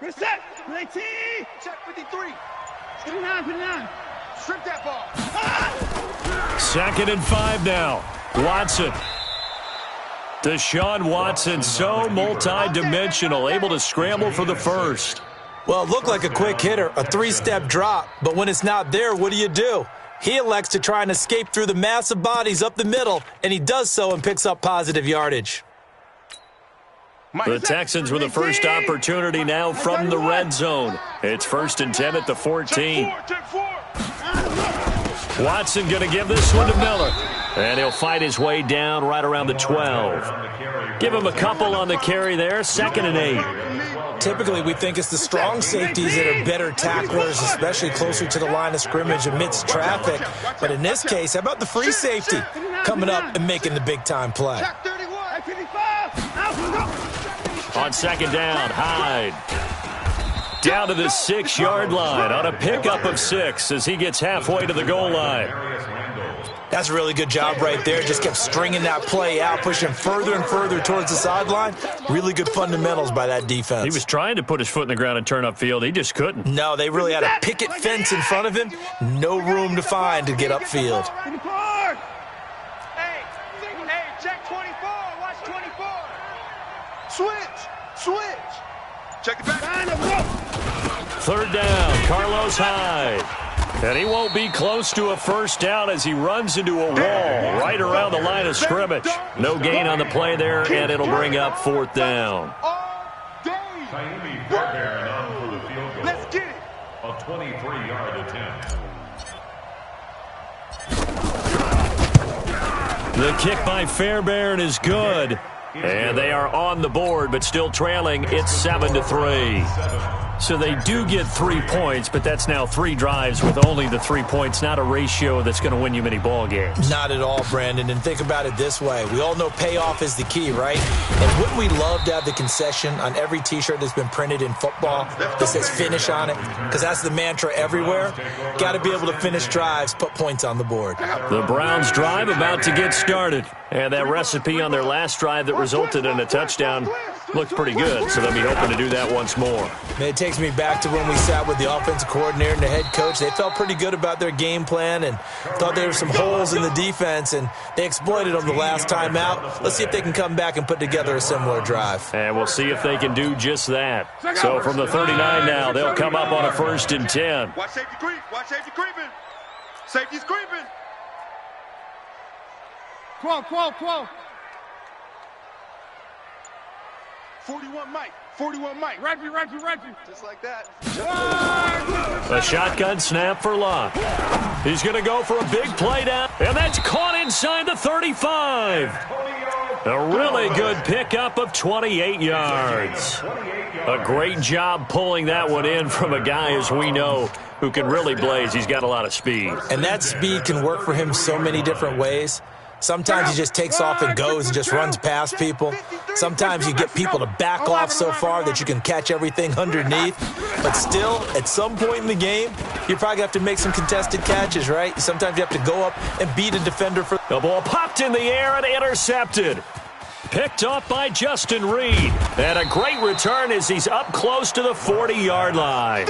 Reset. Check 53. 59. Strip that ball. 2nd and 5 now. Watson. Deshaun Watson, so multi-dimensional, able to scramble for the first. Well, it looked like a quick hitter, a 3-step drop, but when it's not there, what do? He elects to try and escape through the massive bodies up the middle, and he does so and picks up positive yardage. The Texans with the first opportunity now from the red zone. It's 1st and 10 at the 14. Watson going to give this one to Miller. And he'll fight his way down right around the 12. Give him a couple on the carry there, 2nd and 8. Typically, we think it's the strong safeties that are better tacklers, especially closer to the line of scrimmage amidst traffic. But in this case, how about the free safety coming up and making the big-time play? On 2nd down, Hyde. Down to the 6-yard line on a pickup of 6 as he gets halfway to the goal line. That's a really good job right there. Just kept stringing that play out, pushing further and further towards the sideline. Really good fundamentals by that defense. He was trying to put his foot in the ground and turn upfield. He just couldn't. No, they really had a picket fence in front of him. No room to find to get upfield. Hey, check 24. Watch 24. Switch. Check it back. 3rd down, Carlos Hyde. And he won't be close to a first down as he runs into a wall right around the line of scrimmage. No gain on the play there, and it'll bring up 4th down. Let's get it. A 23-yard attempt. The kick by Fairbairn is good. And they are on the board, but still trailing. It's 7-3. So they do get 3 points, but that's now 3 drives with only the 3 points. Not a ratio that's going to win you many ball games. Not at all, Brandon. And think about it this way. We all know payoff is the key, right? And wouldn't we love to have the concession on every T-shirt that's been printed in football that says finish on it? Because that's the mantra everywhere. Got to be able to finish drives, put points on the board. The Browns drive about to get started. And that recipe on their last drive that resulted in a touchdown looked pretty good, so they'll be hoping to do that once more. It takes me back to when we sat with the offensive coordinator and the head coach. They felt pretty good about their game plan and thought there were some holes in the defense, and they exploited them the last time out. Let's see if they can come back and put together a similar drive. And we'll see if they can do just that. So from the 39 now, they'll come up on a 1st and 10. Watch safety creep. Watch safety creeping. Safety's creeping. 12. 41 Mike. Reggie. Just like that. A shotgun snap for Locke. He's going to go for a big play down, and that's caught inside the 35. A really good pickup of 28 yards. A great job pulling that one in from a guy, as we know, who can really blaze. He's got a lot of speed. And that speed can work for him so many different ways. Sometimes he just takes off and goes and just runs past people. Sometimes you get people to back off so far that you can catch everything underneath. But still, at some point in the game, you probably have to make some contested catches, right? Sometimes you have to go up and beat a defender for... The ball popped in the air and intercepted. Picked off by Justin Reed. And a great return as he's up close to the 40-yard line.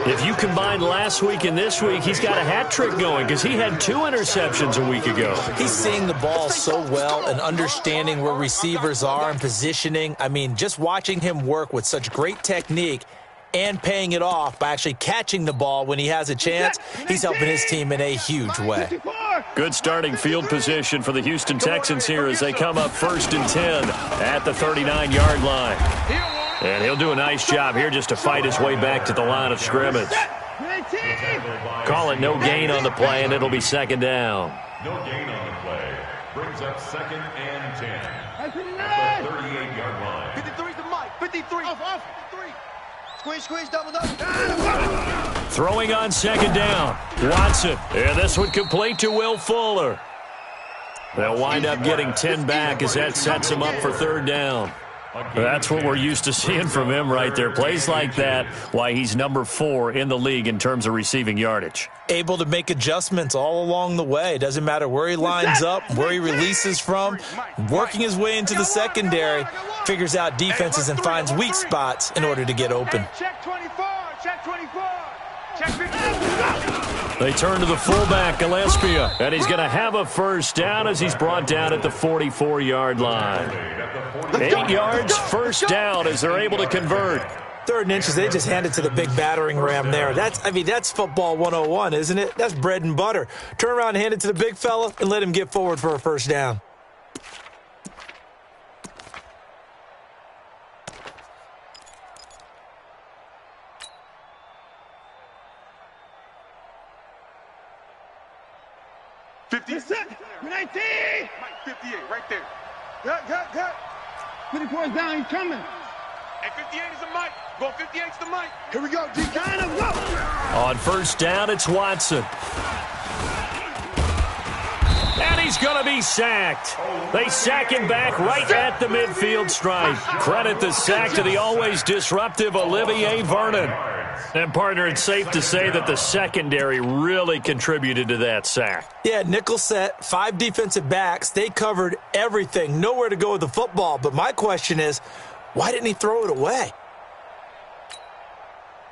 If you combine last week and this week, he's got a hat trick going because he had 2 interceptions a week ago. He's seeing the ball so well and understanding where receivers are and positioning. I mean, just watching him work with such great technique and paying it off by actually catching the ball when he has a chance, he's helping his team in a huge way. Good starting field position for the Houston Texans here as they come up 1st and 10 at the 39-yard line. And he'll do a nice job here just to fight his way back to the line of scrimmage. Call it no gain on the play, and it'll be 2nd down. No gain on the play. Brings up 2nd and 10 at the 38-yard line. 53 to Mike. 53. Off. 53. Squeeze, double. Throwing on 2nd down. Watson. And this one complete to Will Fuller. They'll wind up getting 10 back as that sets him up for 3rd down. That's what we're used to seeing from him right there. Plays like that, why he's number 4 in the league in terms of receiving yardage. Able to make adjustments all along the way. Doesn't matter where he lines up, where he releases from, working his way into the secondary, figures out defenses and finds weak spots in order to get open. Check 24, check 24, check 54. They turn to the fullback, Gillespie, and he's going to have a first down as he's brought down at the 44-yard line. 8 yards, first down as they're able to convert. 3rd and inches, they just hand it to the big battering ram there. That's football 101, isn't it? That's bread and butter. Turn around and hand it to the big fella and let him get forward for a first down. Mike, 58, right there. Cut. 54 is down, he's coming. And 58 is the Mike. Go 58 is the Mike. Here we go, D. Kind of go. On first down, it's Watson. And he's going to be sacked. They sack him back right at the midfield stripe. Credit the sack to the always disruptive Olivier Vernon. And, partner, it's safe to say that the secondary really contributed to that sack. Yeah, nickel set, 5 defensive backs. They covered everything, nowhere to go with the football. But my question is, why didn't he throw it away?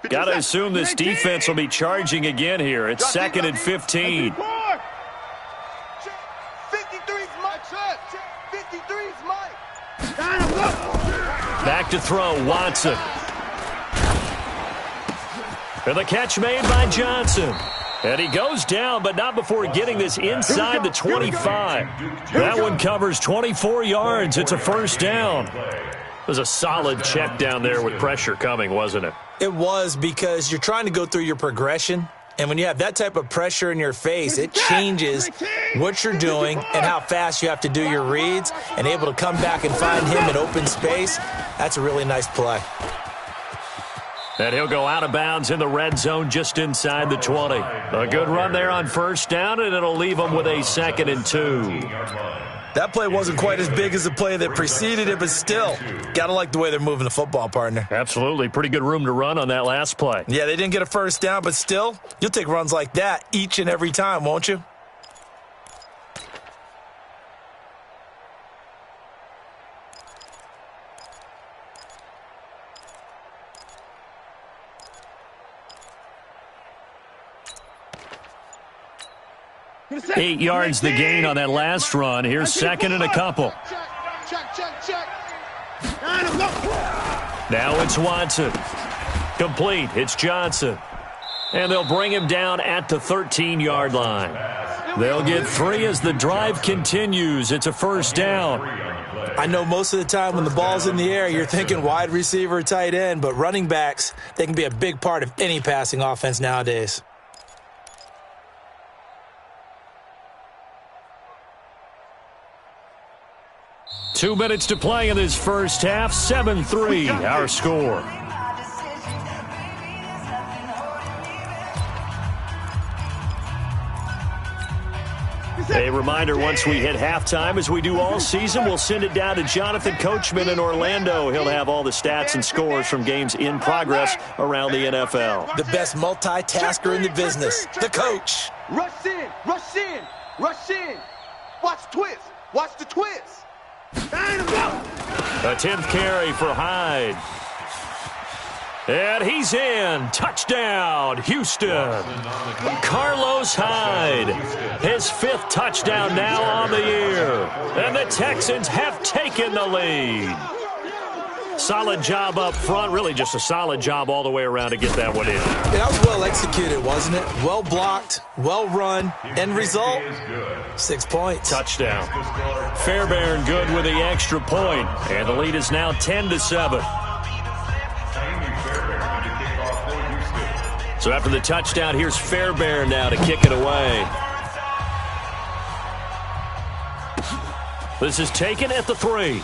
Got to assume this defense will be charging again here. It's 2nd and 15. 53's Mike. 53's Mike. Back to throw, Watson. And the catch made by Johnson. And he goes down, but not before getting this inside the 25. That one covers 24 yards. It's a first down. It was a solid check down there with pressure coming, wasn't it? It was, because you're trying to go through your progression. And when you have that type of pressure in your face, it changes what you're doing and how fast you have to do your reads. And able to come back and find him in open space, that's a really nice play. And he'll go out of bounds in the red zone just inside the 20. A good run there on first down, and it'll leave them with a 2nd and 2. That play wasn't quite as big as the play that preceded it, but still, got to like the way they're moving the football, partner. Absolutely. Pretty good room to run on that last play. Yeah, they didn't get a first down, but still, you'll take runs like that each and every time, won't you? Eight yards the gain on that last run. Here's 2nd and a couple. Check. Now it's Watson. Complete. It's Johnson. And they'll bring him down at the 13-yard line. They'll get 3 as the drive continues. It's a first down. I know most of the time when the ball's in the air, you're thinking wide receiver, tight end, but running backs, they can be a big part of any passing offense nowadays. Two minutes to play in this first half. 7-3, our score. A reminder, once we hit halftime, as we do all season, we'll send it down to Jonathan Coachman in Orlando. He'll have all the stats and scores from games in progress around the NFL. The best multitasker in the business, the coach. Rush in. Watch the twist. Watch the twist. A 10th carry for Hyde. And he's in. Touchdown, Houston. Carlos Hyde. His 5th touchdown now on the year. And the Texans have taken the lead. Solid job up front. Really just a solid job all the way around to get that one in. Yeah, that was well executed, wasn't it? Well blocked, well run. End result, 6 points. Touchdown. Fairbairn good with the extra point. And the lead is now 10-7. So after the touchdown, here's Fairbairn now to kick it away. This is taken at the 3.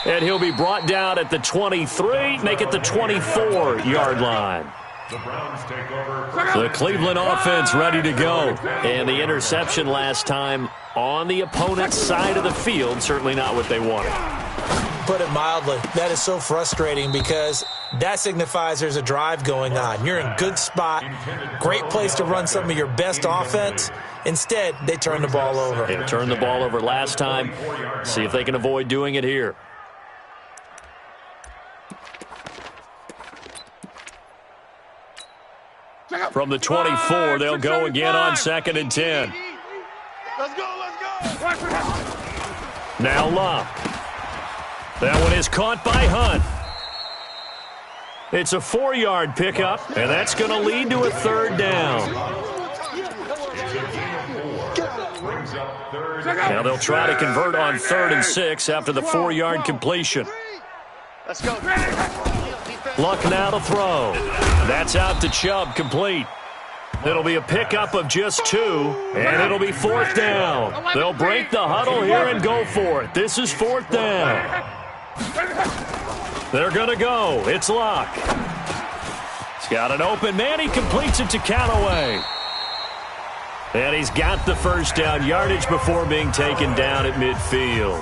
And he'll be brought down at the 23, make it the 24-yard line. The Cleveland offense ready to go. And the interception last time on the opponent's side of the field, certainly not what they wanted. put it mildly. That is so frustrating because that signifies there's a drive going on. You're in good spot, great place to run some of your best offense. Instead, they turn the ball over. They turned the ball over last time. See if they can avoid doing it here. From the 24, they'll go again on 2nd and 10. Let's go. Now Locke. That one is caught by Hunt. It's a 4-yard pickup, and that's going to lead to a 3rd down. Now they'll try to convert on 3rd and 6 after the 4-yard completion. Let's go. Luck now to throw. That's out to Chubb, complete. It'll be a pickup of just 2, and it'll be 4th down. They'll break the huddle here and go for it. This is 4th down. They're going to go. It's Luck. He's got an open man. He completes it to Callaway. And he's got the 1st down yardage before being taken down at midfield.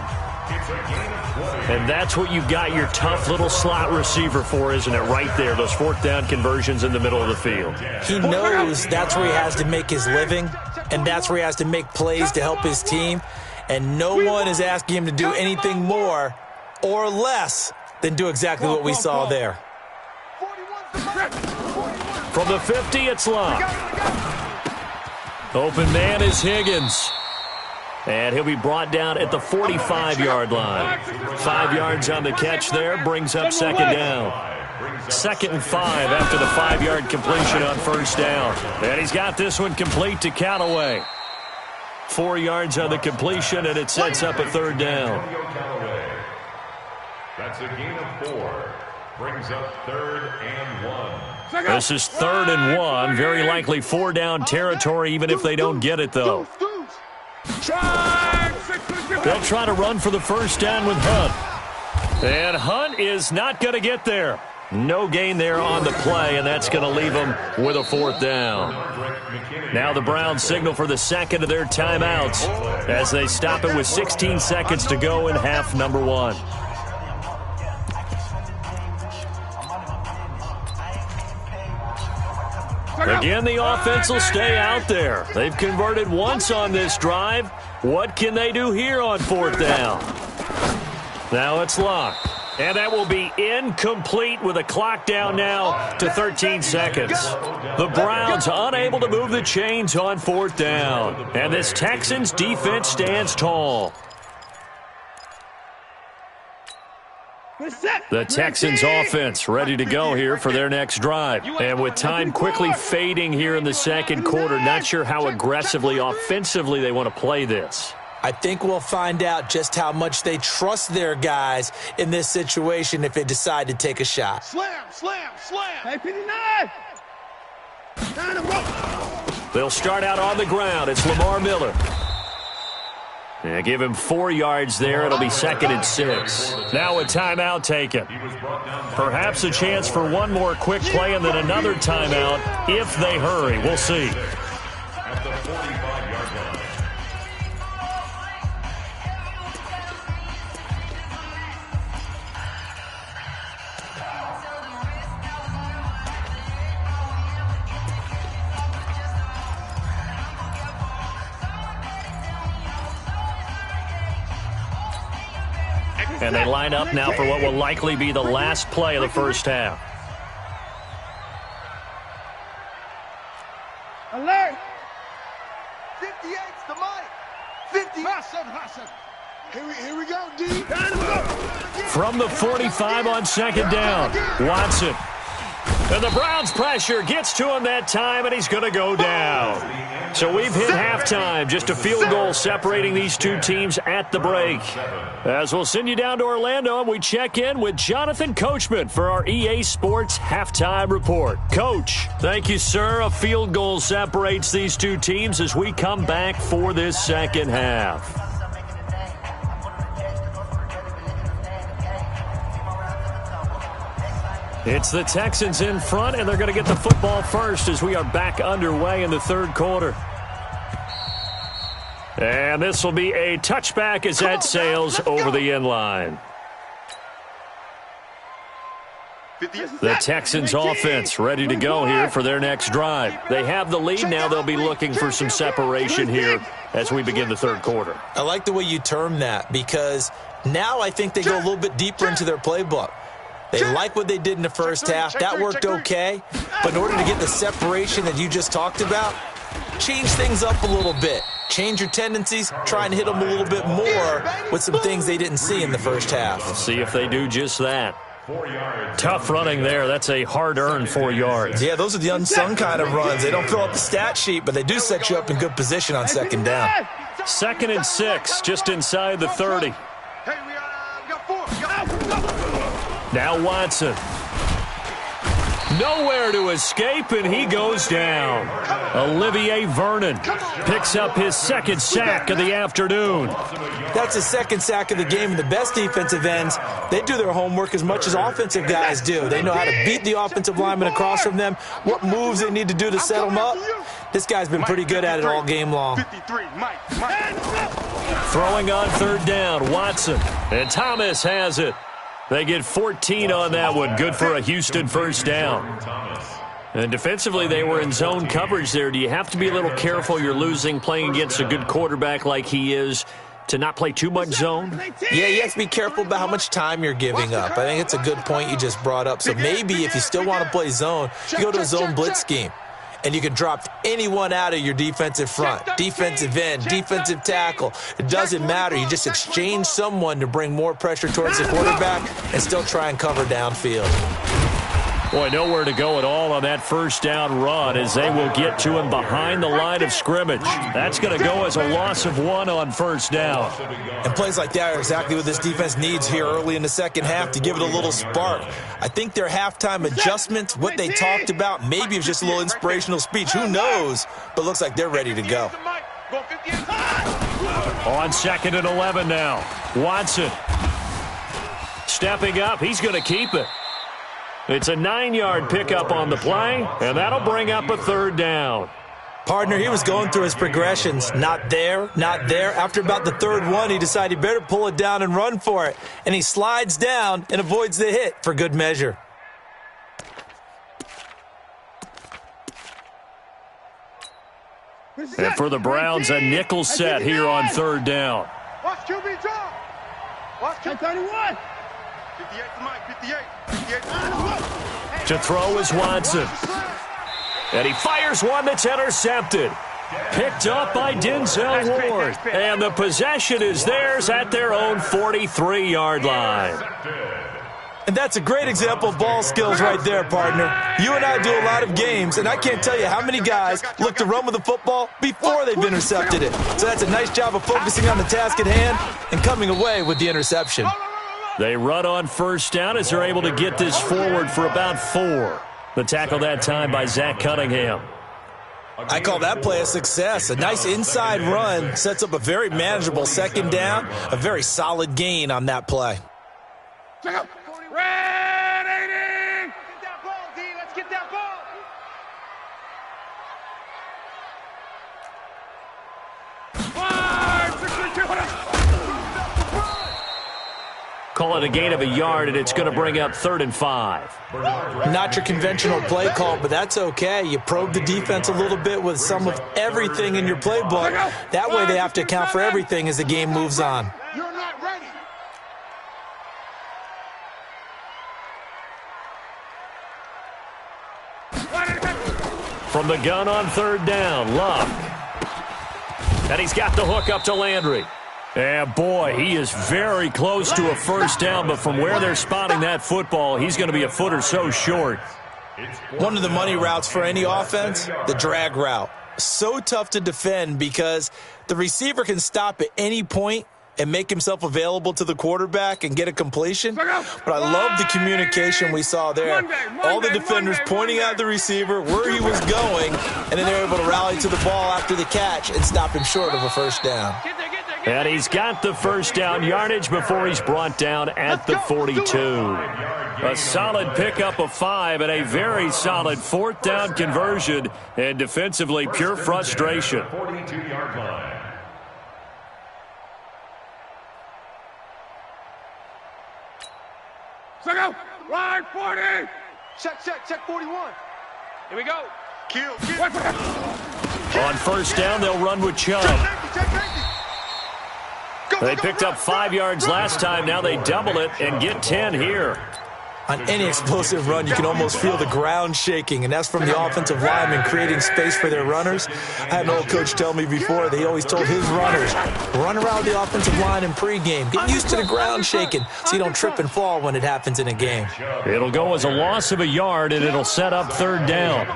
And that's what you've got your tough little slot receiver for, isn't it? Right there, those 4th down conversions in the middle of the field. He knows that's where he has to make his living, and that's where he has to make plays to help his team. And no one is asking him to do anything more or less than do exactly what we saw there. From the 50, it's Locke. Open man is Higgins. And he'll be brought down at the 45-yard line. 5 yards on the catch there, brings up 2nd down. 2nd and 5 after the 5-yard completion on 1st down. And he's got this one complete to Callaway. 4 yards on the completion, and it sets up a 3rd down. That's a gain of 4. Brings up 3rd and 1. This is 3rd and 1. Very likely 4-down territory, even if they don't get it, though. They'll try to run for the 1st down with Hunt. And Hunt is not going to get there. No gain there on the play, and that's going to leave them with a 4th down. Now the Browns signal for the 2nd of their timeouts as they stop it with 16 seconds to go in half number 1. Again, the offense will stay out there. They've converted once on this drive. What can they do here on 4th down? Now it's Locke. And that will be incomplete with a clock down now to 13 seconds. The Browns unable to move the chains on 4th down. And this Texans defense stands tall. The Texans offense ready to go here for their next drive. And with time quickly fading here in the 2nd quarter, not sure how aggressively, offensively they want to play this. I think we'll find out just how much they trust their guys in this situation if they decide to take a shot. Slam. Hey, 59. They'll start out on the ground. It's Lamar Miller. Yeah, give him 4 yards there. It'll be 2nd and 6. Now a timeout taken. Perhaps a chance for one more quick play and then another timeout if they hurry. We'll see. At the 45-yard line. And they line up now for what will likely be the last play of the 1st half. Alert! 58's the mic. 50. Hot 7. Here we go, D. From the 45 on 2nd down, Watson. And the Browns pressure gets to him that time, and he's going to go down. So we've hit halftime, just a field goal separating these two teams at the break. As we'll send you down to Orlando, and we check in with Jonathan Coachman for our EA Sports Halftime Report. Coach, thank you, sir. A field goal separates these two teams as we come back for this 2nd half. It's the Texans in front, and they're going to get the football first as we are back underway in the 3rd quarter. And this will be a touchback as that sails over the end line. The Texans offense ready to go here for their next drive. They have the lead now. They'll be looking for some separation here as we begin the third quarter. I like the way you term that, because now I think they go a little bit deeper into their playbook. They like what they did in the first half. That worked okay. But in order to get the separation that you just talked about, change things up a little bit. Change your tendencies. Try and hit them a little bit more with some things they didn't see in the first half. Let's see if they do just that. Tough running there. That's a hard-earned 4 yards. Yeah, those are the unsung kind of runs. They don't fill up the stat sheet, but they do set you up in good position on second down. 2nd and 6, just inside the 30. Now Watson. Nowhere to escape, and he goes down. Olivier Vernon picks up his 2nd sack of the afternoon. That's his 2nd sack of the game, and the best defensive ends, they do their homework as much as offensive guys do. They know how to beat the offensive lineman across from them, what moves they need to do to set them up. This guy's been pretty good at it all game long. Throwing on 3rd down, Watson, and Thomas has it. They get 14 on that one. Good for a Houston 1st down. And defensively, they were in zone coverage there. Do you have to be a little careful? You're losing, playing against a good quarterback like he is, to not play too much zone? Yeah, you have to be careful about how much time you're giving up. I think it's a good point you just brought up. So maybe if you still want to play zone, you go to a zone blitz scheme. And you can drop anyone out of your defensive front, defensive end, defensive tackle. It doesn't matter. You just exchange someone to bring more pressure towards the quarterback and still try and cover downfield. Boy, nowhere to go at all on that 1st down run as they will get to him behind the line of scrimmage. That's going to go as a loss of 1 on 1st down. And plays like that are exactly what this defense needs here early in the second half to give it a little spark. I think their halftime adjustments, what they talked about, maybe it was just a little inspirational speech. Who knows? But looks like they're ready to go. On 2nd and 11 now. Watson stepping up. He's going to keep it. It's a 9-yard pickup on the play, and that'll bring up a 3rd down. Partner, he was going through his progressions. Not there, not there. After about the 3rd one, he decided he better pull it down and run for it. And he slides down and avoids the hit for good measure. And for the Browns, a nickel set here on 3rd down. Watch QB draw. Watch QB 31. 58 to Mike, 58. To throw is Watson. And he fires one that's intercepted. Picked up by Denzel Ward. And the possession is theirs at their own 43-yard line. And that's a great example of ball skills right there, partner. You and I do a lot of games, and I can't tell you how many guys look to run with the football before they've intercepted it. So that's a nice job of focusing on the task at hand and coming away with the interception. They run on 1st down as they're able to get this forward for about 4. The tackle that time by Zach Cunningham. I call that play a success. A nice inside run sets up a very manageable 2nd down, a very solid gain on that play. Red 80! Get that ball, D. Let's get that ball. Call it a gain of a yard, and it's going to bring up 3rd and 5. Not your conventional play call, but that's okay. You probe the defense a little bit with some of everything in your playbook. That way they have to account for everything as the game moves on. You're not ready. From the gun on 3rd down, Luck. And he's got the hook up to Landry. And boy, he is very close to a 1st down, but from where they're spotting that football, he's going to be a foot or so short. One of the money routes for any offense, the drag route. So tough to defend because the receiver can stop at any point and make himself available to the quarterback and get a completion. But I love the communication we saw there. All the defenders pointing at the receiver where he was going, and then they're able to rally to the ball after the catch and stop him short of a 1st down. And he's got the 1st down yardage before he's brought down at the 42. A solid pickup of 5 and a very solid 4th down conversion. And defensively, pure frustration. 42-yard line. Ride 40. Check 41. Here we go. Kill. On first down, they'll run with Chubb. They picked up 5 yards last time. Now they double it and get 10 here. On any explosive run, you can almost feel the ground shaking, and that's from the offensive linemen creating space for their runners. I had an old coach tell me before, they always told his runners, run around the offensive line in pregame. Get used to the ground shaking so you don't trip and fall when it happens in a game. It'll go as a loss of a yard, and it'll set up third down.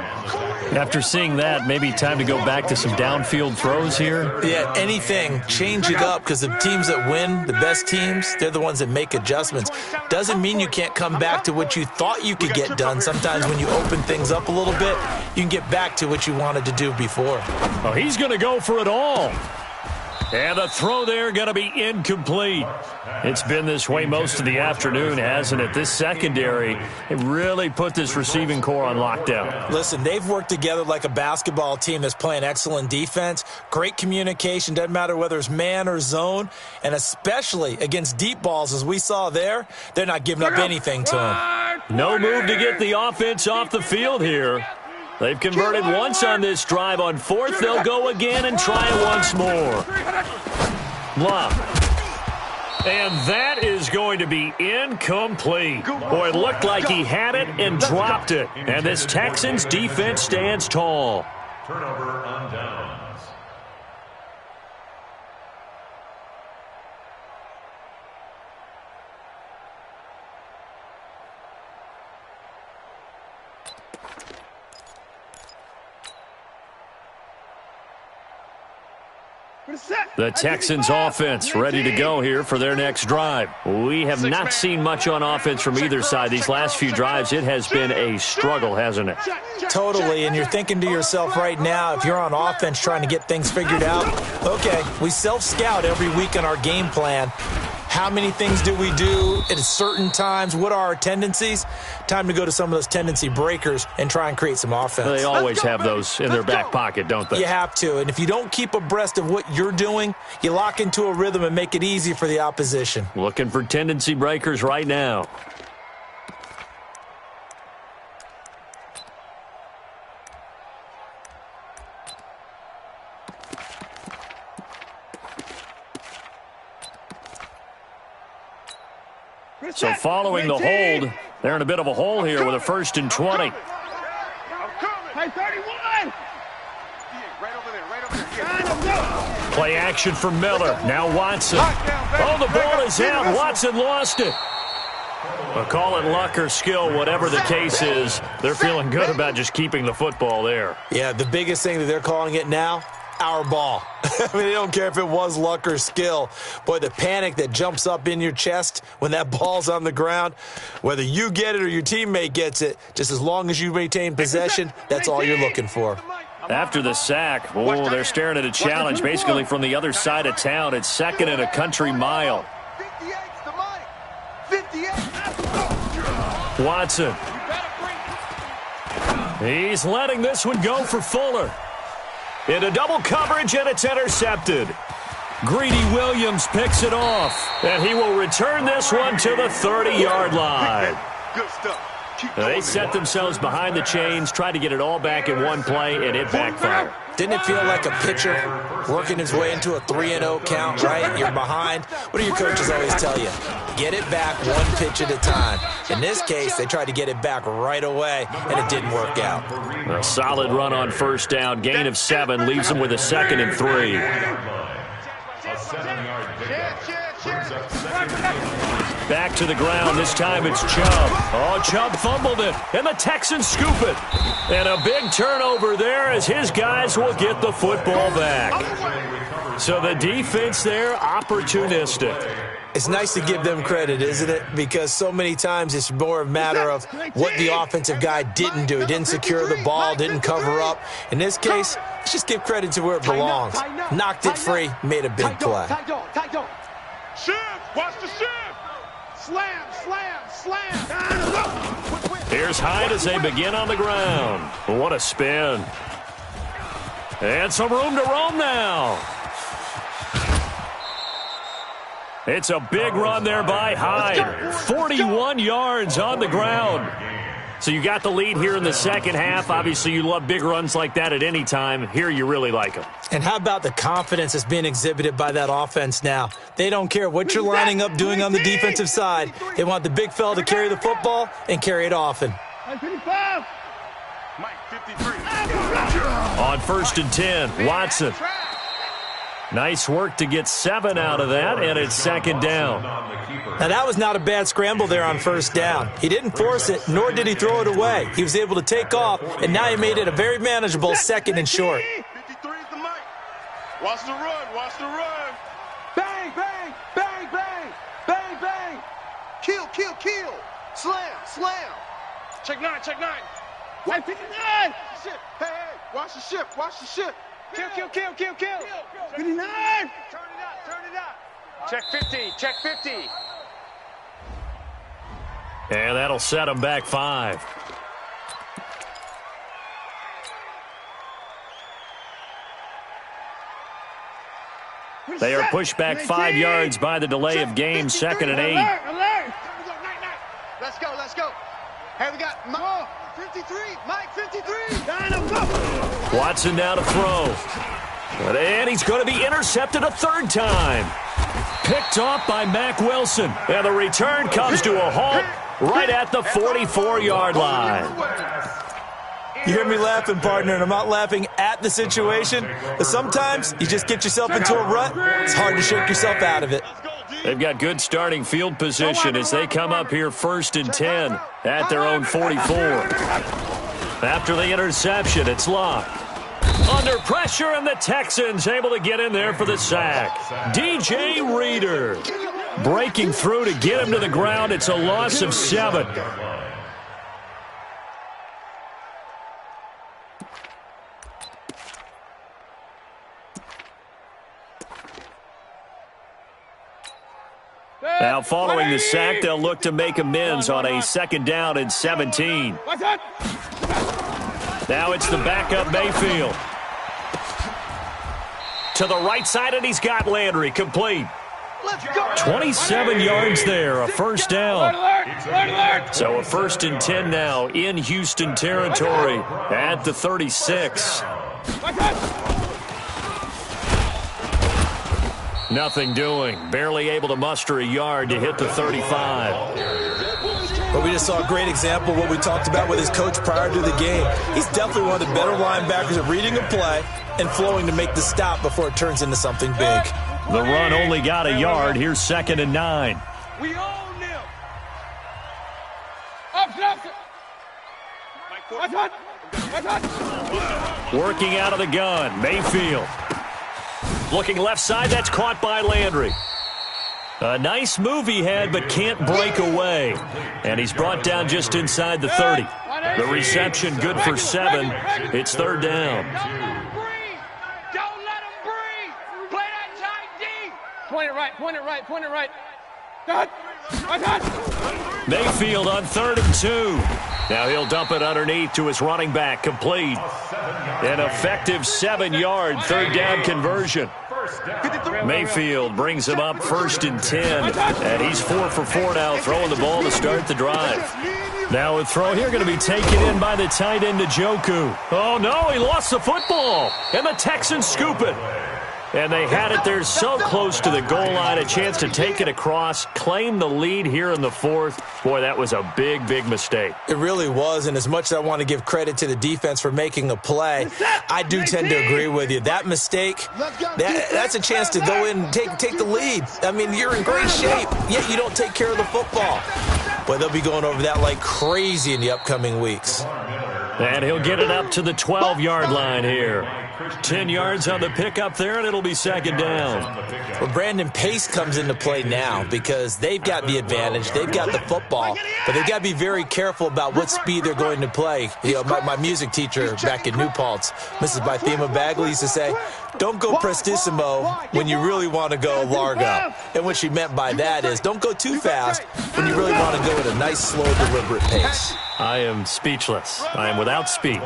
After seeing that, maybe time to go back to some downfield throws here? Yeah, anything. Change it up, because the teams that win, the best teams, they're the ones that make adjustments. Doesn't mean you can't come back to what you thought you could get done. Sometimes when you open things up a little bit, you can get back to what you wanted to do before. Oh, he's going to go for it all. And the throw there going to be incomplete. It's been this way most of the afternoon, hasn't it? This secondary, it really put this receiving core on lockdown. Listen, they've worked together like a basketball team that's playing excellent defense. Great communication, doesn't matter whether it's man or zone. And especially against deep balls, as we saw there, they're not giving up anything to them. No move to get the offense off the field here. They've converted once on this drive. On fourth, they'll go again and try it once more. Blah. And that is going to be incomplete. Boy, it looked like he had it and dropped it. And this Texans defense stands tall. Turnover on downs. The Texans offense ready to go here for their next drive. We have not seen much on offense from either side. These last few drives, it has been a struggle, hasn't it? Totally, and you're thinking to yourself right now, if you're on offense trying to get things figured out, okay, we self-scout every week in our game plan. How many things do we do at certain times? What are our tendencies? Time to go to some of those tendency breakers and try and create some offense. They always have those in their back pocket, don't they? You have to, and if you don't keep abreast of what you're doing, you lock into a rhythm and make it easy for the opposition. Looking for tendency breakers right now. So following the hold, they're in a bit of a hole here with a 1st and 20. Hey, 31! Play action for Miller. Now Watson. Oh, the ball is out. Watson lost it. Well, call it luck or skill, whatever the case is. They're feeling good about just keeping the football there. Yeah, the biggest thing that they're calling it now, our ball. I mean, they don't care if it was luck or skill. Boy, the panic that jumps up in your chest when that ball's on the ground, whether you get it or your teammate gets it, just as long as you maintain possession, that's all you're looking for. After the sack, oh, they're staring at a challenge basically from the other side of town. It's 2nd and a country mile. 58. Watson. He's letting this one go for Fuller. Into double coverage, and it's intercepted. Greedy Williams picks it off, and he will return this one to the 30-yard line. Good stuff. They set themselves behind the chains, tried to get it all back in one play, and it backfired. Didn't it feel like a pitcher working his way into a 3-0 count, right? You're behind. What do your coaches always tell you? Get it back one pitch at a time. In this case, they tried to get it back right away, and it didn't work out. A solid run on first down. Gain of 7 leaves them with a 2nd and 3. A 7-yard pickup brings up 2nd. Back to the ground. This time it's Chubb. Oh, Chubb fumbled it, and the Texans scoop it. And a big turnover there as his guys will get the football back. So the defense there, opportunistic. It's nice to give them credit, isn't it? Because so many times it's more a matter of what the offensive guy didn't do. He didn't secure the ball, didn't cover up. In this case, let's just give credit to where it belongs. Knocked it free, made a big play. Shift! Watch the shift! Slam! Here's Hyde as they begin on the ground. What a spin. And some room to roam now. It's a big run there by Hyde. 41 yards on the ground. So you got the lead here in the second half. Obviously, you love big runs like that at any time. Here you really like them. And how about the confidence that's being exhibited by that offense now? They don't care what you're lining up doing on the defensive side. They want the big fella to carry the football and carry it often. On 1st and 10, Watson. Nice work to get 7 out of that, and it's second down. Now, that was not a bad scramble there on 1st down. He didn't force it, nor did he throw it away. He was able to take off, and now he made it a very manageable 2nd and short. 53 is the mic. Watch the run. Watch the run. Bang, bang, bang, bang, bang, bang. Kill, kill, kill. Slam, slam. Check 9, check 9. Watch 59. Hey, hey, watch the shift, watch the shift. Kill, kill, kill, kill, kill. 59. Turn it up, turn it up. Check 50, check 50. And that'll set him back 5. They are pushed back 5 yards by the delay of game, 2nd and 8. Alert. Let's go, let's go. Hey, we got Mike 53, Mike 53. Watson now to throw. And he's going to be intercepted a 3rd time. Picked off by Mack Wilson. And the return comes to a halt right at the 44-yard line. You hear me laughing, partner, and I'm not laughing at the situation. But sometimes you just get yourself into a rut. It's hard to shake yourself out of it. They've got good starting field position as they come up here 1st and 10 at their own 44. After the interception, it's Locke. Under pressure, and the Texans able to get in there for the sack. DJ Reader breaking through to get him to the ground. It's a loss of 7. Now, following the sack, they'll look to make amends on a 2nd down and 17. Now it's the backup Mayfield. To the right side, and he's got Landry complete. 27 yards there, a 1st down. So a 1st and 10 now in Houston territory at the 36. Nothing doing. Barely able to muster a yard to hit the 35. But we just saw a great example of what we talked about with his coach prior to the game. He's definitely one of the better linebackers at reading a play and flowing to make the stop before it turns into something big. The run only got a yard. Here's 2nd and 9. We own them. Working out of the gun, Mayfield. Looking left side, that's caught by Landry. A nice move he had, but can't break away. And he's brought down just inside the 30. The reception good for 7. It's 3rd down. Don't let him breathe. Play that tight D. Point it right, point it right, point it right. Mayfield on 3rd and 2. Now he'll dump it underneath to his running back, complete. An effective 7-yard 3rd down conversion. Mayfield brings him up 1st and 10. And he's 4 for 4 now, throwing the ball to start the drive. Now a throw here going to be taken in by the tight end, Njoku. Oh, no, he lost the football. And the Texans scoop it. And they had it there so close to the goal line, a chance to take it across, claim the lead here in the 4th. Boy, that was a big, big mistake. It really was, and as much as I want to give credit to the defense for making a play, I do tend to agree with you. That mistake, that's a chance to go in and take the lead. I mean, you're in great shape, yet you don't take care of the football. Boy, they'll be going over that like crazy in the upcoming weeks. And he'll get it up to the 12-yard line here. 10 yards on the pickup there, and it'll be 2nd down. Well, Brandon, pace comes into play now because they've got the advantage. They've got the football, but they've got to be very careful about what speed they're going to play. You know, my music teacher back in New Paltz, Mrs. Bythema Bagley, used to say, don't go prestissimo when you really want to go largo. And what she meant by that is don't go too fast when you really want to go at a nice, slow, deliberate pace. I am speechless. I am without speech.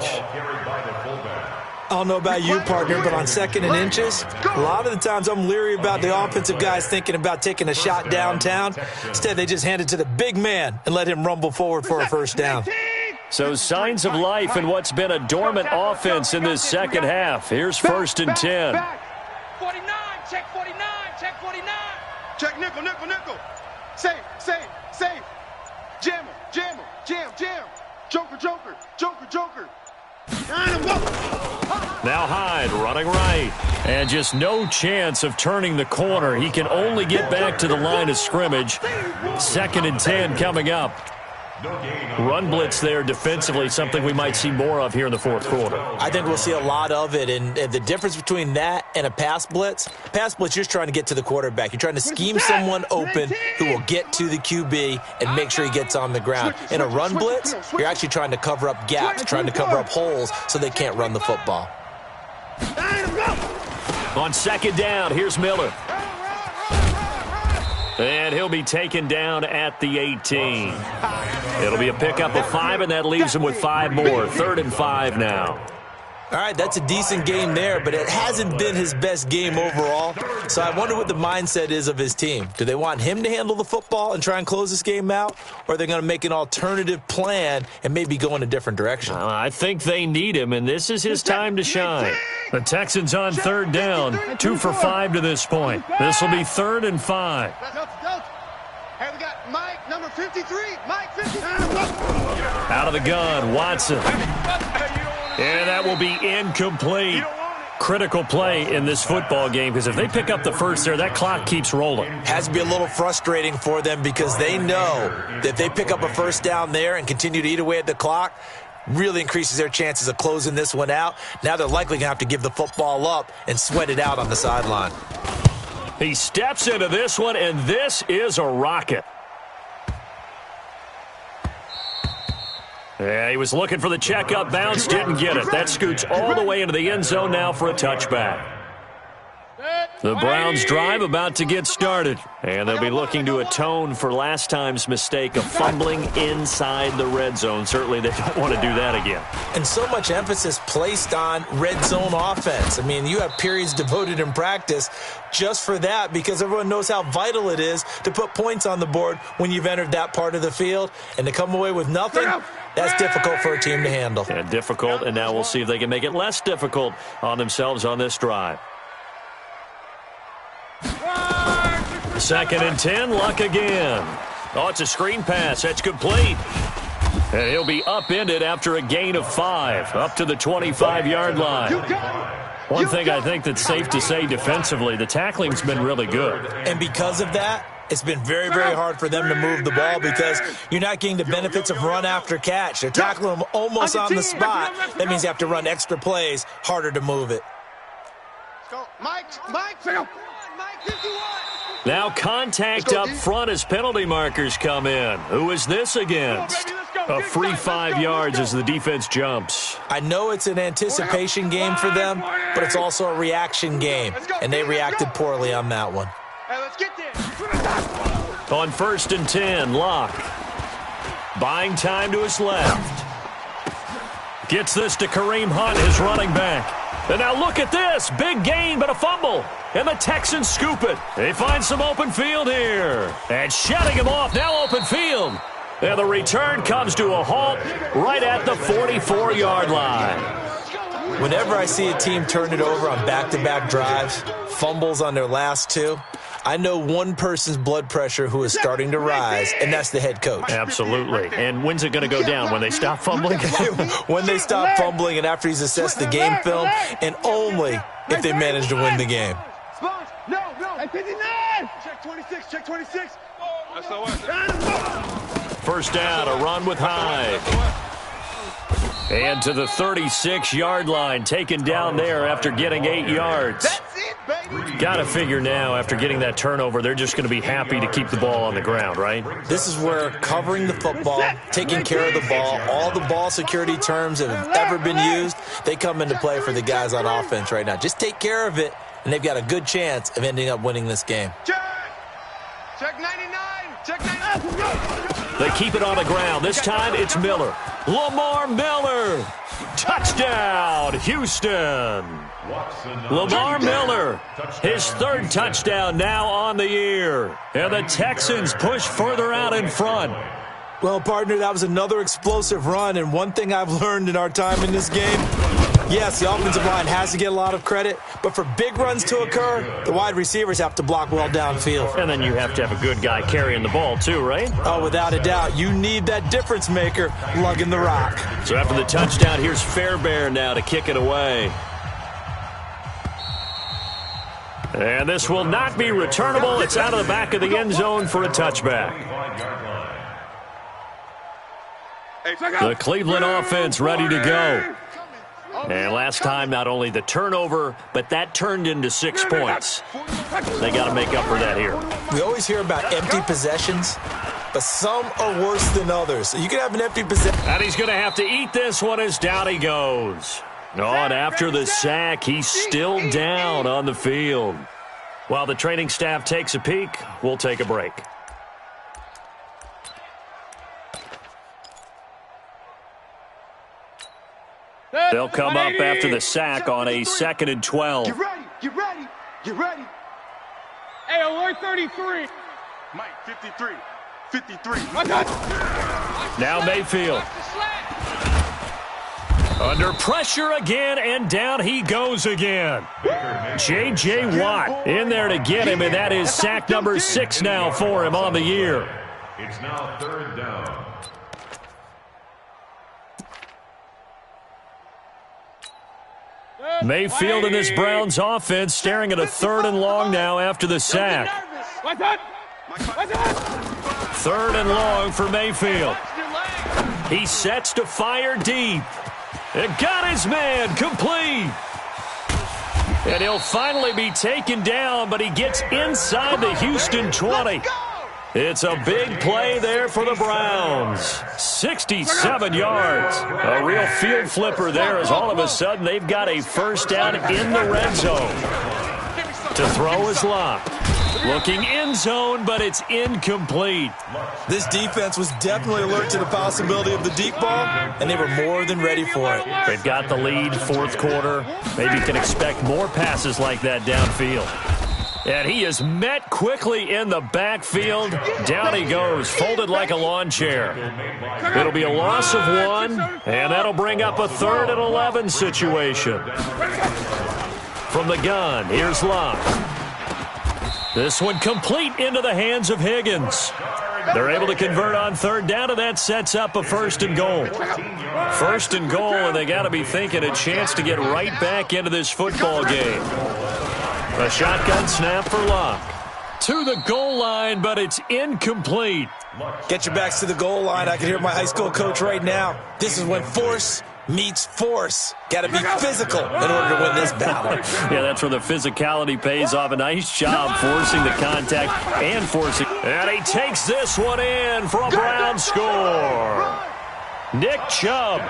I don't know about you, partner, but on 2nd and inches, a lot of the times I'm leery about the offensive guys thinking about taking a shot downtown. Instead, they just hand it to the big man and let him rumble forward for a first down. So signs of life in what's been a dormant offense in this second half. Here's 1st and 10. 49, check 49, check 49. Check nickel, nickel, nickel. Safe, safe, safe. Jam him, jam him, jam, jam. Joker, joker, joker, joker. Now Hyde running right. And just no chance of turning the corner. He can only get back to the line of scrimmage. 2nd and 10 coming up. Run blitz there defensively, something we might see more of here in the 4th quarter. I think we'll see a lot of it, and the difference between that and a pass blitz, you're just trying to get to the quarterback. You're trying to scheme someone open who will get to the QB and make sure he gets on the ground. In a run blitz, you're actually trying to cover up gaps, trying to cover up holes so they can't run the football. On 2nd down, here's Miller. And he'll be taken down at the 18. It'll be a pickup of 5, and that leaves him with 5 more. 3rd and 5 now. All right, that's a decent game there, but it hasn't been his best game overall. So I wonder what the mindset is of his team. Do they want him to handle the football and try and close this game out? Or are they going to make an alternative plan and maybe go in a different direction? I think they need him, and this is his time to shine. The Texans on 3rd down, 2 for 5 to this point. This will be 3rd and 5. Hey, we got Mike, number 53. Mike, 53. Out of the gun, Watson. And that will be incomplete. Critical play in this football game, because if they pick up the first there, that clock keeps rolling. Has to be a little frustrating for them because they know that if they pick up a first down there and continue to eat away at the clock, really increases their chances of closing this one out. Now they're likely going to have to give the football up and sweat it out on the sideline. He steps into this one, and this is a rocket. Yeah, he was looking for the checkup bounce, didn't get it. That scoots all the way into the end zone now for a touchback. The Browns' drive about to get started, and they'll be looking to atone for last time's mistake of fumbling inside the red zone. Certainly they don't want to do that again. And so much emphasis placed on red zone offense. I mean, you have periods devoted in practice just for that because everyone knows how vital it is to put points on the board when you've entered that part of the field. And to come away with nothing, that's difficult for a team to handle. Yeah, difficult, and now we'll see if they can make it less difficult on themselves on this drive. 2nd and 10, Luck again. Oh, it's a screen pass. That's complete. And he'll be upended after a gain of 5, up to the 25-yard line. One thing I think that's safe to say defensively, the tackling's been really good. And because of that, it's been very, very hard for them to move the ball because you're not getting the benefits of run after catch. They're tackling them almost on the spot. That means you have to run extra plays, harder to move it. Mike, 51. Now contact up front as penalty markers come in. Who is this against? A free 5 yards as the defense jumps. I know it's an anticipation game for them, but it's also a reaction game, and they reacted poorly on that one. Hey, let's get there. On 1st and 10, Locke. Buying time to his left. Gets this to Kareem Hunt, his running back. And now look at this. Big gain, but a fumble. And the Texans scoop it. They find some open field here. And shutting him off. Now open field. And the return comes to a halt right at the 44-yard line. Whenever I see a team turn it over on back-to-back drives, fumbles on their last 2, I know one person's blood pressure who is starting to rise, and that's the head coach. Absolutely. And when's it going to go down? When they stop fumbling? When they stop fumbling and after he's assessed the game film, and only if they manage to win the game. No. 59. Check 26. Check 26. First down, a run with Hyde. And to the 36-yard line, taken down there after getting 8 yards. That's it, baby. Got to figure now, after getting that turnover, they're just going to be happy to keep the ball on the ground, right? This is where covering the football, taking care of the ball, all the ball security terms that have ever been used, they come into play for the guys on offense right now. Just take care of it, and they've got a good chance of ending up winning this game. Check 99. Check 99. They keep it on the ground. This time it's Miller. Lamar Miller. Touchdown, Houston. Lamar Miller, his third touchdown now on the year. And the Texans push further out in front. Well, partner, that was another explosive run, and one thing I've learned in our time in this game, yes, the offensive line has to get a lot of credit, but for big runs to occur, the wide receivers have to block well downfield. And then you have to have a good guy carrying the ball too, right? Oh, without a doubt. You need that difference maker lugging the rock. So after the touchdown, here's Fairbairn now to kick it away. And this will not be returnable. It's out of the back of the end zone for a touchback. The Cleveland offense ready to go. And last time, not only the turnover, but that turned into 6 points. They got to make up for that here. We always hear about empty possessions, but some are worse than others. So you can have an empty possession. And he's going to have to eat this one as down he goes. Oh, and after the sack, he's still down on the field. While the training staff takes a peek, we'll take a break. They'll come up after the sack on a 2nd and 12. Get ready, get ready, get ready. Hey, alert 33. Mike, 53, 53. Now Mayfield. Under pressure again, and down he goes again. J.J. Watt in there to get him, and that is sack number 6 now for him on the year. It's now 3rd down. Mayfield and this Browns offense staring at a 3rd and long now after the sack. 3rd and long for Mayfield. He sets to fire deep. It got his man complete. And he'll finally be taken down, but he gets inside the Houston 20. It's a big play there for the Browns. 67 yards. A real field flipper there as all of a sudden they've got a first down in the red zone. To throw is locked. Looking end zone, but it's incomplete. This defense was definitely alert to the possibility of the deep ball, and they were more than ready for it. They've got the lead, 4th quarter. Maybe you can expect more passes like that downfield. And he is met quickly in the backfield. Down he goes, folded like a lawn chair. It'll be a loss of 1, and that'll bring up a 3rd and 11 situation. From the gun, here's Locke. This one complete into the hands of Higgins. They're able to convert on 3rd down, and that sets up a 1st and goal. 1st and goal, and they got to be thinking a chance to get right back into this football game. A shotgun snap for Locke. To the goal line, but it's incomplete. Get your backs to the goal line. I can hear my high school coach right now. This is when force meets force. Got to be physical in order to win this battle. Yeah, that's where the physicality pays off. A nice job forcing the contact and forcing. And he takes this one in for a Brown score. Nick Chubb,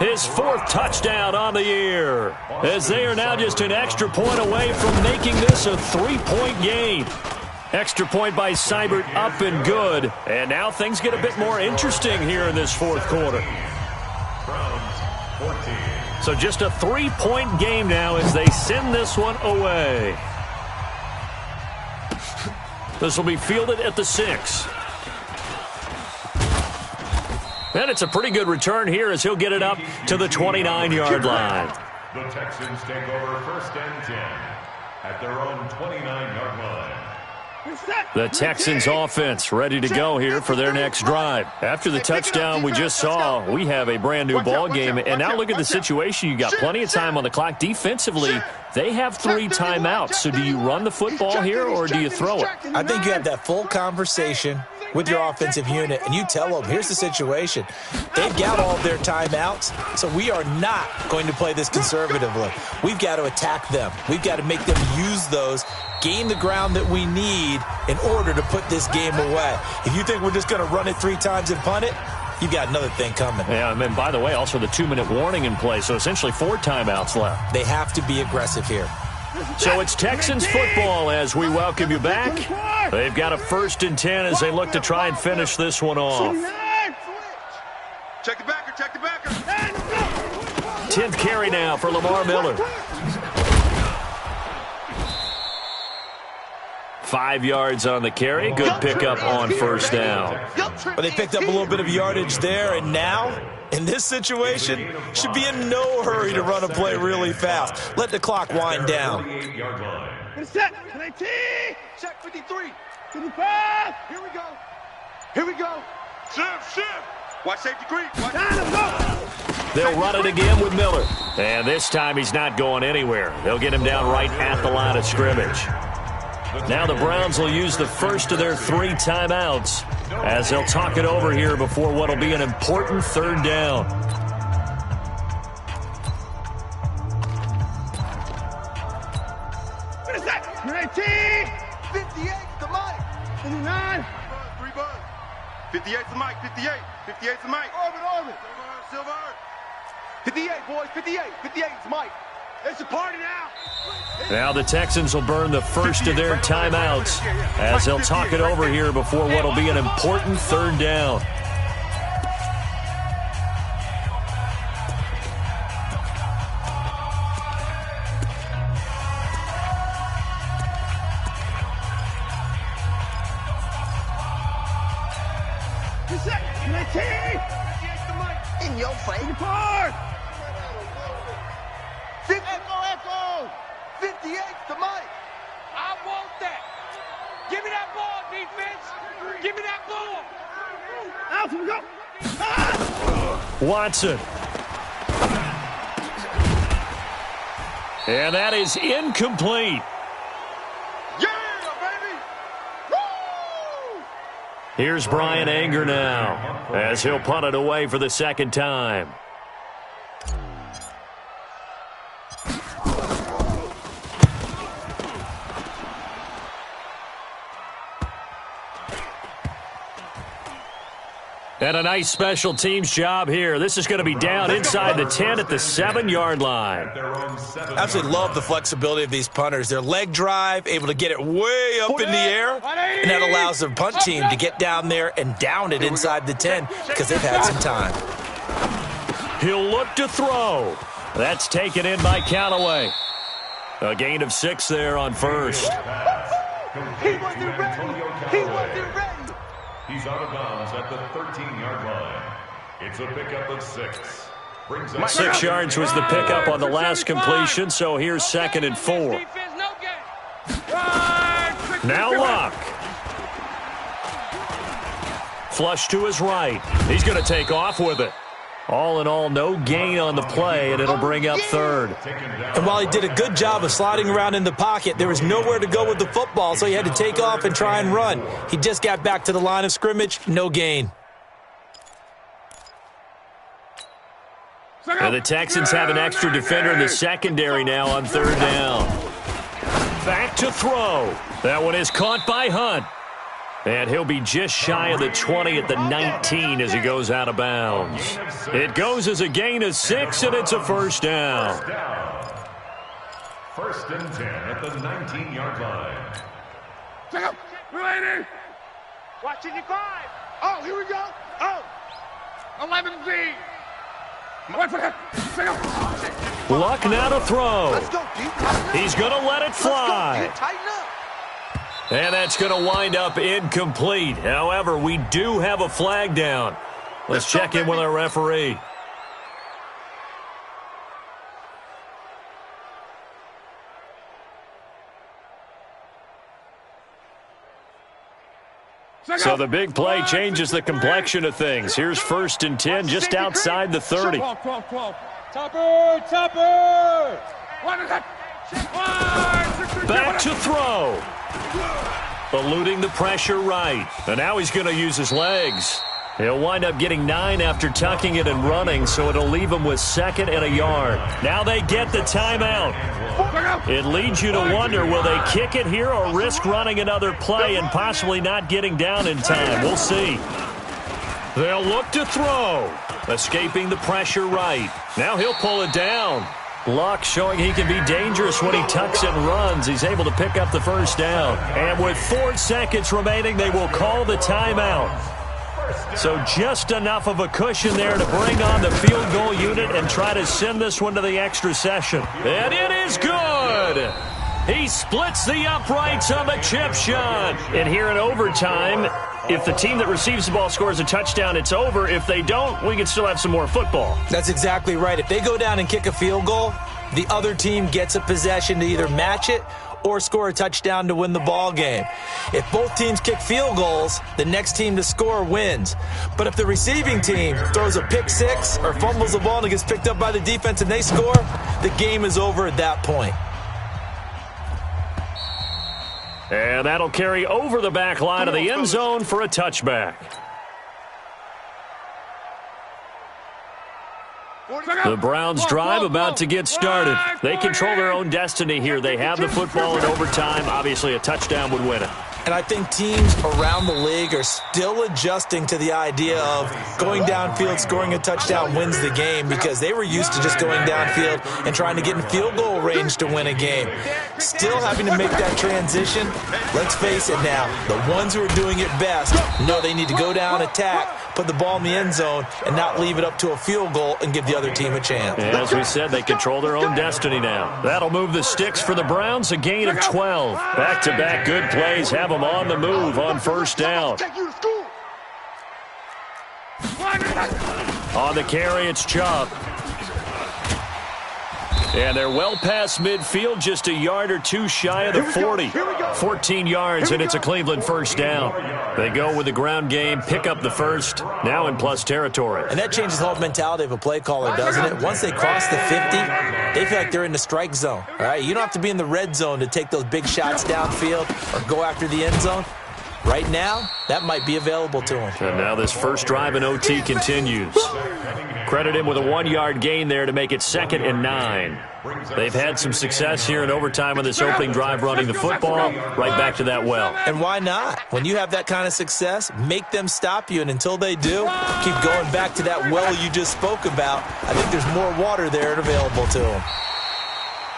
his 4th touchdown on the year, as they are now just an extra point away from making this a 3-point game. Extra point by Seibert up and good. And now things get a bit more interesting here in this 4th quarter. So just a 3-point game now as they send this one away. This will be fielded at the 6. And it's a pretty good return here as he'll get it up to the 29-yard line. The Texans take over 1st and 10 at their own 29-yard line. The Texans offense ready to go here for their next drive. After the touchdown we just saw, we have a brand new ball game. And now look at the situation. You got plenty of time on the clock. Defensively, they have 3 timeouts. So do you run the football here or do you throw it? I think you have that full conversation with your offensive unit, and you tell them, here's the situation. They've got all of their timeouts, so we are not going to play this conservatively. We've got to attack them. We've got to make them use those, gain the ground that we need in order to put this game away. If you think we're just going to run it 3 times and punt it, you've got another thing coming. Yeah, and then, by the way, also the 2-minute warning in play, so essentially 4 timeouts left. They have to be aggressive here. So it's Texans football as we welcome you back. They've got a 1st and 10 as they look to try and finish this one off. Check the backer, check the backer. 10th carry now for Lamar Miller. 5 yards on the carry. Good pickup on first down. But they picked up a little bit of yardage there, and now, in this situation, should be in no hurry to run a play really fast. Let the clock wind down. Set. Check 53. 55. Here we go. Here we go. Shift. Watch safety creep. They'll run it again with Miller. And this time he's not going anywhere. They'll get him down right at the line of scrimmage. Now the Browns will use the first of their 3 timeouts as they'll talk it over here before what will be an important 3rd down. What is that? 58 to Mike. 59. 3 buns. 58 to Mike. 58. 58 to Mike. Orbit. Silver. 58, boys. 58. 58 to Mike. It's a party now. Now the Texans will burn the first of their timeouts as they'll talk it over here before what will be an important 3rd down. In your face. Depart. Echo. 58 to Mike. I want that. Give me that ball, defense. Give me that ball. Out we go. Watson. And that is incomplete. Yeah, baby. Woo! Here's Brian Anger now as he'll punt it away for the 2nd time. And a nice special teams job here. This is going to be down inside the 10 at the 7-yard line. Absolutely love the flexibility of these punters. Their leg drive, able to get it way up in the air, and that allows the punt team to get down there and down it inside the 10 because they've had some time. He'll look to throw. That's taken in by Callaway. A gain of 6 there on first. He wasn't ready. He's out of bounds at the 13-yard line. It's a pickup of 6. Brings up 6 yards was the pickup on the last completion, so here's 2nd and 4. Now Luck. Flush to his right. He's going to take off with it. All in all, no gain on the play, and it'll bring up 3rd. And while he did a good job of sliding around in the pocket, there was nowhere to go with the football, so he had to take off and try and run. He just got back to the line of scrimmage, no gain. And the Texans have an extra defender in the secondary now on 3rd down. Back to throw. That one is caught by Hunt. And he'll be just shy of the 20 at the 19 as he goes out of bounds. It goes as a gain of 6, and it's a 1st down. 1st and 10 at the 19-yard line. Check up. Related. Watch 55. Oh, here we go. Oh. 11Z. Wait for that. Check up. Luck now to throw. Let's go, deep. He's going to let it fly. Let's go, tighten up. And that's going to wind up incomplete. However, we do have a flag down. Let's check in with our referee. So the big play changes the complexion of things. Here's 1st and 10 just outside the 30. 12. Topper. What is that? Back to throw. Eluding the pressure right. And now he's going to use his legs. He'll wind up getting 9 after tucking it and running, so it'll leave him with 2nd and a yard. Now they get the timeout. It leads you to wonder, will they kick it here or risk running another play and possibly not getting down in time? We'll see. They'll look to throw. Escaping the pressure right. Now he'll pull it down. Luck showing he can be dangerous when he tucks and runs. He's able to pick up the 1st down. And with 4 seconds remaining, they will call the timeout. So just enough of a cushion there to bring on the field goal unit and try to send this one to the extra session. And it is good. He splits the uprights on the chip shot. And here in overtime, if the team that receives the ball scores a touchdown, it's over. If they don't, we can still have some more football. That's exactly right. If they go down and kick a field goal, the other team gets a possession to either match it or score a touchdown to win the ball game. If both teams kick field goals, the next team to score wins. But if the receiving team throws a pick six or fumbles the ball and it gets picked up by the defense and they score, the game is over at that point. And that'll carry over the back line of the end zone for a touchback. The Browns drive about to get started. They control their own destiny here. They have the football in overtime. Obviously, a touchdown would win it. And I think teams around the league are still adjusting to the idea of going downfield, scoring a touchdown wins the game, because they were used to just going downfield and trying to get in field goal range to win a game. Still having to make that transition. Let's face it now, the ones who are doing it best know they need to go down, attack, put the ball in the end zone, and not leave it up to a field goal and give the other team a chance. And as we said, they control their own destiny now. That'll move the sticks for the Browns, a gain of 12. Back-to-back good plays have them on the move on first down. On the carry, it's Chubb. And they're well past midfield, just a yard or two shy of the 40. 14 yards, and it's a Cleveland first down. They go with the ground game, pick up the first, now in plus territory. And that changes the whole mentality of a play caller, doesn't it? Once they cross the 50, they feel like they're in the strike zone. All right, you don't have to be in the red zone to take those big shots downfield or go after the end zone. Right now, that might be available to them. And now this first drive in OT continues. Credit him with a 1-yard gain there to make it 2nd and 9. They've had some success here in overtime on this opening drive running the football. Right back to that well. And why not? When you have that kind of success, make them stop you. And until they do, keep going back to that well you just spoke about. I think there's more water there available to them.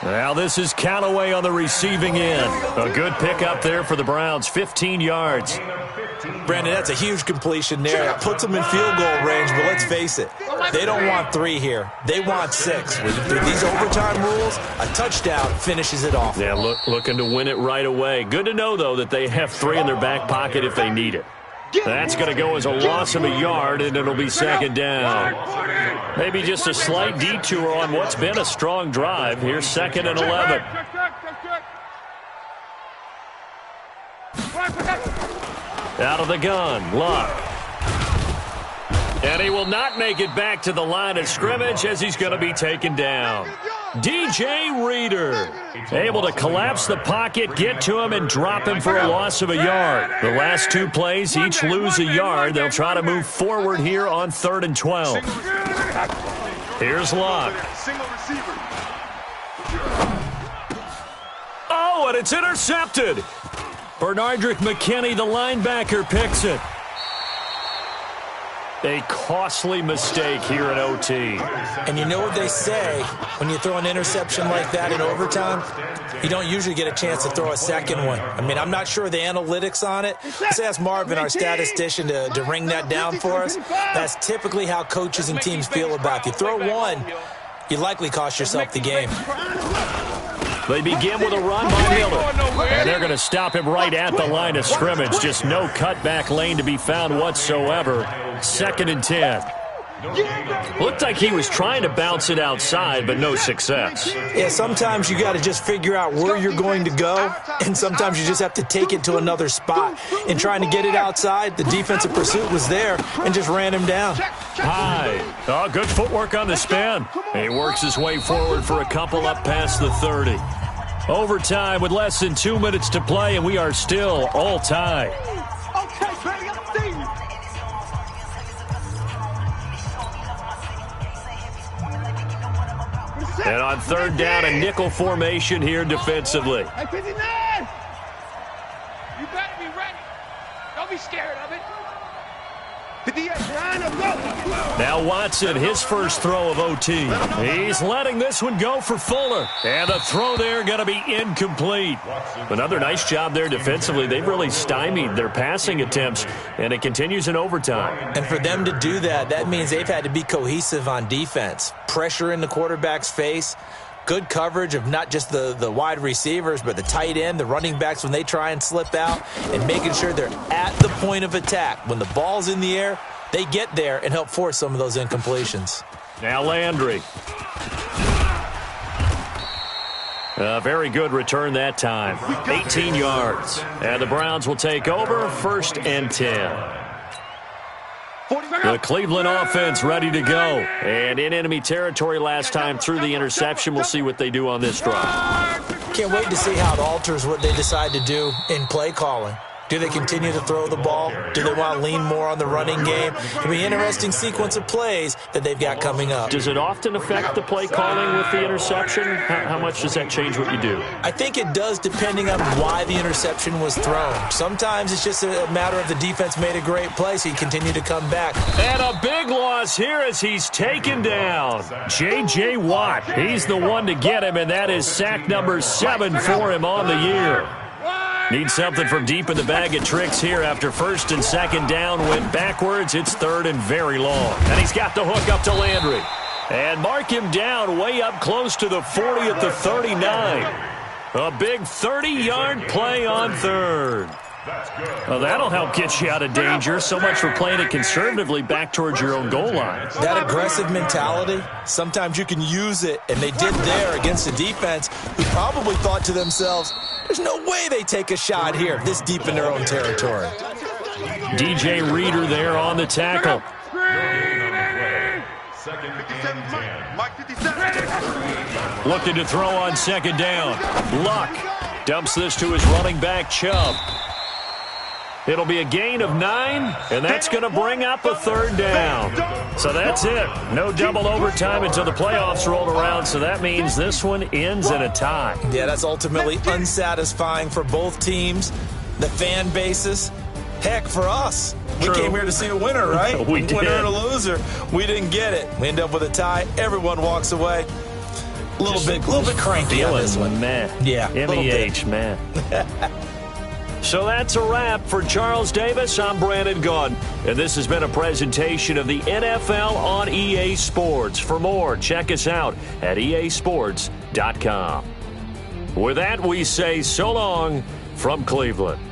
Now this is Callaway on the receiving end. A good pickup there for the Browns, 15 yards. Brandon, that's a huge completion there. It puts them in field goal range, but let's face it, they don't want 3 here. They want 6. With these overtime rules, a touchdown finishes it off. Yeah, looking to win it right away. Good to know, though, that they have 3 in their back pocket if they need it. That's going to go as a loss of a yard, and it'll be 2nd down. Maybe just a slight detour on what's been a strong drive. Here's 2nd and 11. Out of the gun, Luck. And he will not make it back to the line of scrimmage as he's going to be taken down. DJ Reader able to collapse the pocket, get to him, and drop him for a loss of a yard. The last 2 plays each lose a yard. They'll try to move forward here on 3rd and 12. Here's Luck. Oh, and it's intercepted. Bernardrick McKinney, the linebacker, picks it. A costly mistake here in OT. And you know what they say, when you throw an interception like that in overtime, you don't usually get a chance to throw a second one. I mean, I'm not sure of the analytics on it. Let's ask Marvin, our statistician, to ring that down for us. That's typically how coaches and teams feel about it. You throw one, you likely cost yourself the game. They begin with a run by Miller. And they're going to stop him right at the line of scrimmage. Just no cutback lane to be found whatsoever. 2nd and 10. Looked like he was trying to bounce it outside, but no success. Yeah, sometimes you got to just figure out where you're going to go, and sometimes you just have to take it to another spot. In trying to get it outside, the defensive pursuit was there and just ran him down. High. Oh, good footwork on the spin. He works his way forward for a couple up past the 30. Overtime with less than 2 minutes to play, and we are still all tied. And on 3rd down, a nickel formation here defensively. Hey, 59! You better be ready. Don't be scared of it. 58! Now Watson, his first throw of OT. He's letting this one go for Fuller. And the throw there going to be incomplete. Another nice job there defensively. They've really stymied their passing attempts, and it continues in overtime. And for them to do that, that means they've had to be cohesive on defense. Pressure in the quarterback's face. Good coverage of not just the wide receivers, but the tight end, the running backs when they try and slip out, and making sure they're at the point of attack. When the ball's in the air, they get there and help force some of those incompletions. Now Landry. A very good return that time. 18 yards. And the Browns will take over 1st and 10. The Cleveland offense ready to go. And in enemy territory last time through the interception. We'll see what they do on this drive. Can't wait to see how it alters what they decide to do in play calling. Do they continue to throw the ball? Do they want to lean more on the running game? It'll be an interesting sequence of plays that they've got coming up. Does it often affect the play calling with the interception? How much does that change what you do? I think it does, depending on why the interception was thrown. Sometimes it's just a matter of the defense made a great play, so you continue to come back. And a big loss here as he's taken down. J.J. Watt, he's the one to get him, and that is sack number 7 for him on the year. Need something from deep in the bag of tricks here after 1st and 2nd down. Went backwards. It's 3rd and very long. And he's got the hook up to Landry. And mark him down way up close to the 40 at the 39. A big 30-yard play on 3rd. Well, that'll help get you out of danger. So much for playing it conservatively back towards your own goal line. That aggressive mentality, sometimes you can use it, and they did there against a defense who probably thought to themselves, there's no way they take a shot here this deep in their own territory. DJ Reader there on the tackle. Looking to throw on 2nd down. Luck dumps this to his running back, Chubb. It'll be a gain of 9, and that's going to bring up a 3rd down. So that's it. No double overtime until the playoffs rolled around, so that means this one ends in a tie. Yeah, that's ultimately unsatisfying for both teams, the fan bases. Heck, for us. True. We came here to see a winner, right? We did. Winner and a loser. We didn't get it. We end up with a tie. Everyone walks away. A little bit cranky on this one. Man. Yeah, MEH, man. So that's a wrap for Charles Davis. I'm Brandon Gunn, and this has been a presentation of the NFL on EA Sports. For more, check us out at easports.com. With that, we say so long from Cleveland.